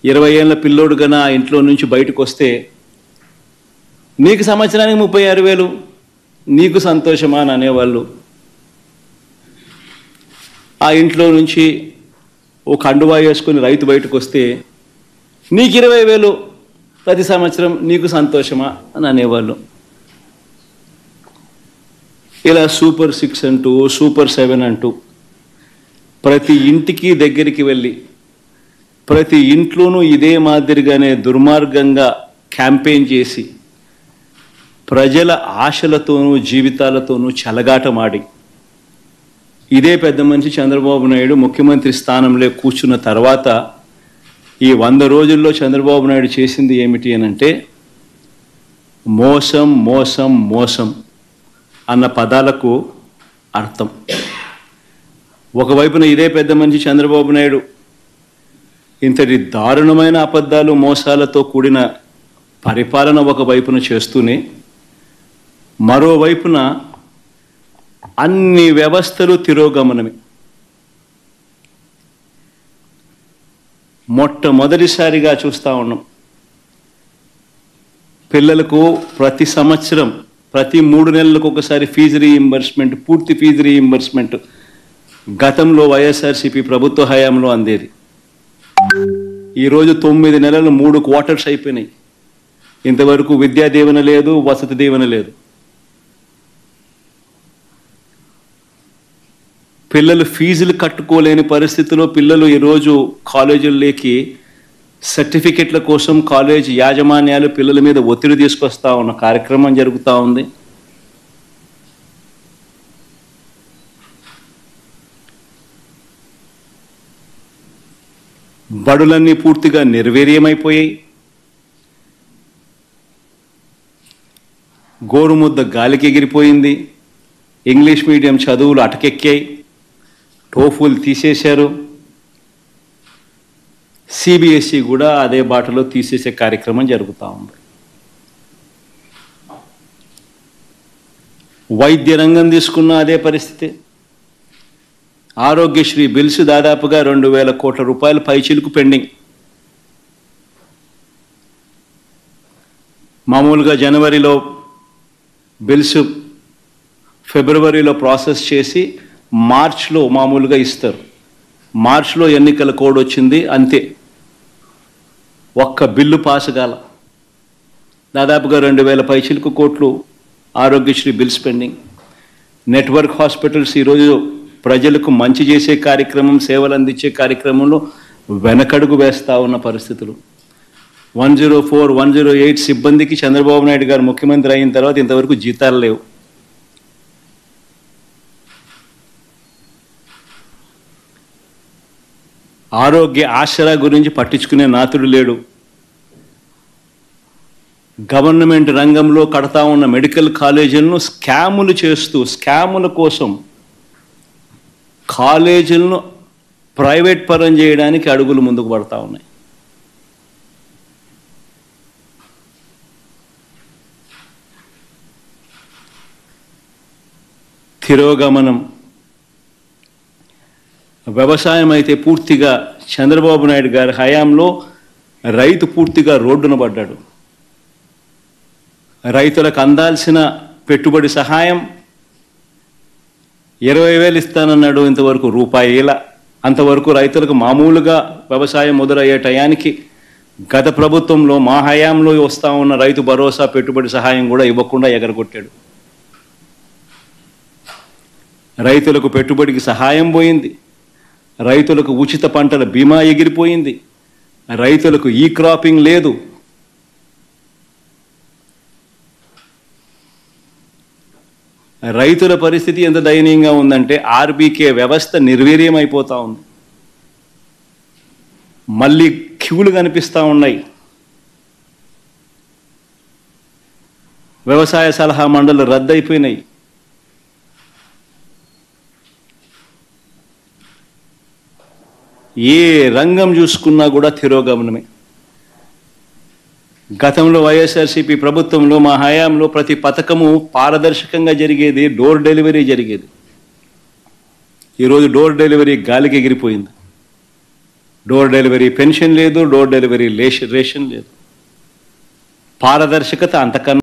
20 ఏళ్ళ పిల్లోడు కన్నా ఆ ఇంట్లో నుంచి బయటకు వస్తే నీకు సంవత్సరానికి 36,000 నీకు సంతోషమా అని అనేవాళ్ళు. ఆ ఇంట్లో నుంచి ఓ కండువా వేసుకొని రైతు బయటకు వస్తే నీకు 20,000 ప్రతి సంవత్సరం నీకు సంతోషమా అని అనేవాళ్ళు. ఇలా సూపర్ 6 అంటూ సూపర్ 7 అంటూ ప్రతి ఇంటికి దగ్గరికి వెళ్ళి ప్రతి ఇంట్లోనూ ఇదే మాదిరిగానే దుర్మార్గంగా క్యాంపెయిన్ చేసి ప్రజల ఆశలతోనూ జీవితాలతోనూ చెలగాటమాడి ఇదే పెద్ద మనిషి చంద్రబాబు నాయుడు ముఖ్యమంత్రి స్థానంలో కూర్చున్న తర్వాత ఈ 100 రోజుల్లో చంద్రబాబు నాయుడు చేసింది ఏమిటి అనంటే మోసం మోసం మోసం అన్న పదాలకు అర్థం. ఒకవైపున ఇదే పెద్ద మనిషి చంద్రబాబు నాయుడు ఇంతటి దారుణమైన అబద్ధాలు మోసాలతో కూడిన పరిపాలన ఒకవైపున చేస్తూనే మరోవైపున అన్ని వ్యవస్థలు తిరోగమనమే. మొట్టమొదటిసారిగా చూస్తూ ఉన్నాం పిల్లలకు ప్రతి సంవత్సరం ప్రతి 3 నెలలకు ఒకసారి ఫీజు రీయింబర్స్మెంట్, పూర్తి ఫీజు రీయింబర్స్మెంట్ గతంలో వైఎస్ఆర్సీపీ ప్రభుత్వ హయాంలో అందేది. ఈరోజు 9 నెలలు 3 క్వార్టర్స్ అయిపోయినాయి. ఇంతవరకు విద్యా దీవెన లేదు, వసతి దీవెన లేదు. పిల్లలు ఫీజులు కట్టుకోలేని పరిస్థితిలో పిల్లలు ఈరోజు కాలేజీల్లోకి సర్టిఫికెట్ల కోసం కాలేజ్ యాజమాన్యాలు పిల్లల మీద ఒత్తిడి తీసుకొస్తా ఉన్న కార్యక్రమం జరుగుతూ ఉంది. బడులన్నీ పూర్తిగా నిర్వీర్యమైపోయాయి. గోరుముద్ద గాలికి ఎగిరిపోయింది. ఇంగ్లీష్ మీడియం చదువులు అటకెక్కాయి. టోఫుల్ తీసేశారు. సిబిఎస్ఈ కూడా అదే బాటలో తీసేసే కార్యక్రమం జరుగుతూ ఉంది. వైద్య రంగం తీసుకున్న అదే పరిస్థితి. ఆరోగ్యశ్రీ బిల్స్ దాదాపుగా 2,000 కోట్ల రూపాయలు పైచిలుకు పెండింగ్. మామూలుగా జనవరిలో బిల్స్ ఫిబ్రవరిలో ప్రాసెస్ చేసి మార్చ్లో మామూలుగా ఇస్తారు. మార్చ్లో ఎన్నికల కోడ్ వచ్చింది, అంతే. ఒక్క బిల్లు పాస్ కాల. దాదాపుగా 2,000 పైచిలుకు కోట్లు Aarogyasri bills pending. Network hospitals ఈరోజు ప్రజలకు మంచి చేసే కార్యక్రమం, సేవలు అందించే కార్యక్రమంలో వెనకడుగు వేస్తూ ఉన్న పరిస్థితులు. 104, 108 సిబ్బందికి చంద్రబాబు నాయుడు గారు ముఖ్యమంత్రి అయిన తర్వాత ఇంతవరకు జీతాలు లేవు. ఆరోగ్య ఆసరా గురించి పట్టించుకునే నాతుడు లేడు. గవర్నమెంట్ రంగంలో కడతా ఉన్న మెడికల్ కాలేజీలను స్కాములు చేస్తూ స్కాముల కోసం కాలేజీలను ప్రైవేట్ పరం చేయడానికి అడుగులు ముందుకు పడతా ఉన్నాయి. తిరోగమనం. వ్యవసాయం అయితే పూర్తిగా చంద్రబాబు నాయుడు గారి హయాంలో రైతు పూర్తిగా రోడ్డున పడ్డాడు. రైతులకు అందాల్సిన పెట్టుబడి సహాయం 20,000 ఇస్తానన్నాడు, ఇంతవరకు రూపాయల. అంతవరకు రైతులకు మామూలుగా వ్యవసాయం మొదలయ్యే టయానికి గత ప్రభుత్వంలో మా హయాంలో వస్తూ ఉన్న రైతు భరోసా పెట్టుబడి సహాయం కూడా ఇవ్వకుండా ఎగరగొట్టాడు. రైతులకు పెట్టుబడికి సహాయం పోయింది. రైతులకు ఉచిత పంటల బీమా ఎగిరిపోయింది. రైతులకు ఈ క్రాపింగ్ లేదు. రైతుల పరిస్థితి ఎంత దయనీయంగా ఉందంటే ఆర్బీకే వ్యవస్థ నిర్వీర్యం అయిపోతూ ఉంది. మళ్ళీ క్యూలు కనిపిస్తూ ఉన్నాయి. వ్యవసాయ సలహా మండళ్ళు రద్దయిపోయినాయి. ఏ రంగం చూసుకున్నా కూడా తిరోగమనమే. గతంలో వైఎస్ఆర్సీపీ ప్రభుత్వంలో మా హయాంలో ప్రతి పథకము పారదర్శకంగా జరిగేది, డోర్ డెలివరీ జరిగేది. ఈరోజు డోర్ డెలివరీ గాలికి ఎగిరిపోయింది. డోర్ డెలివరీ పెన్షన్ లేదు, డోర్ డెలివరీ రేషన్ లేదు. పారదర్శకత అంతకన్నా